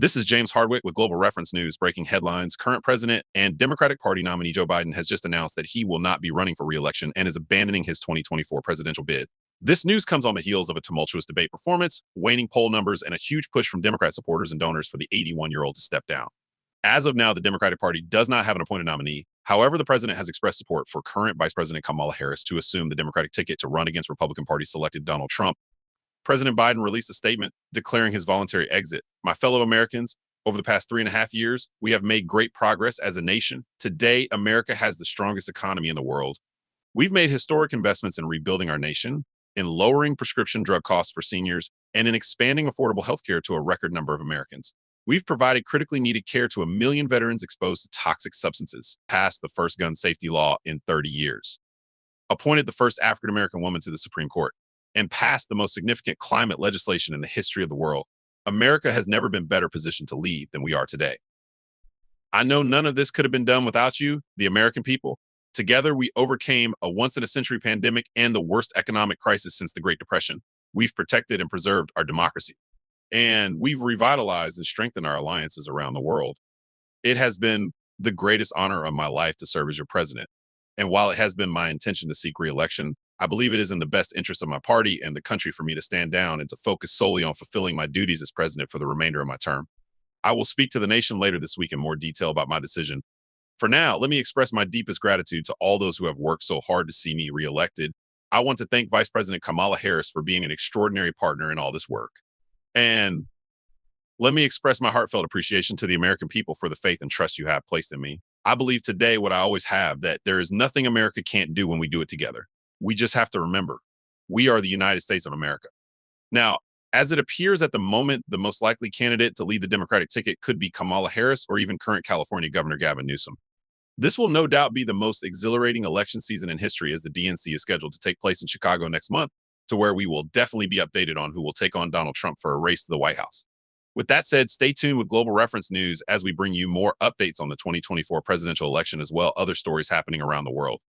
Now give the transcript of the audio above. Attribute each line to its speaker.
Speaker 1: This is James Hardwick with Global Reference News, breaking headlines. Current president and Democratic Party nominee Joe Biden has just announced that he will not be running for re-election and is abandoning his 2024 presidential bid. This news comes on the heels of a tumultuous debate performance, waning poll numbers, and a huge push from Democrat supporters and donors for the 81-year-old to step down. As of now, the Democratic Party does not have an appointed nominee. However, the president has expressed support for current Vice President Kamala Harris to assume the Democratic ticket to run against Republican Party selected Donald Trump. President Biden released a statement declaring his voluntary exit. My fellow Americans, over the past 3.5 years, we have made great progress as a nation. Today, America has the strongest economy in the world. We've made historic investments in rebuilding our nation, in lowering prescription drug costs for seniors, and in expanding affordable health care to a record number of Americans. We've provided critically needed care to 1 million veterans exposed to toxic substances, passed the first gun safety law in 30 years, appointed the first African-American woman to the Supreme Court, and passed the most significant climate legislation in the history of the world. America has never been better positioned to lead than we are today. I know none of this could have been done without you, the American people. Together, we overcame a once-in-a-century pandemic and the worst economic crisis since the Great Depression. We've protected and preserved our democracy, and we've revitalized and strengthened our alliances around the world. It has been the greatest honor of my life to serve as your president. And while it has been my intention to seek re-election, I believe it is in the best interest of my party and the country for me to stand down and to focus solely on fulfilling my duties as president for the remainder of my term. I will speak to the nation later this week in more detail about my decision. For now, let me express my deepest gratitude to all those who have worked so hard to see me reelected. I want to thank Vice President Kamala Harris for being an extraordinary partner in all this work. And let me express my heartfelt appreciation to the American people for the faith and trust you have placed in me. I believe today what I always have, that there is nothing America can't do when we do it together. We just have to remember, we are the United States of America. Now, as it appears at the moment, the most likely candidate to lead the Democratic ticket could be Kamala Harris or even current California Governor Gavin Newsom. This will no doubt be the most exhilarating election season in history, as the DNC is scheduled to take place in Chicago next month, to where we will definitely be updated on who will take on Donald Trump for a race to the White House. With that said, stay tuned with Global Reference News as we bring you more updates on the 2024 presidential election, as well as other stories happening around the world.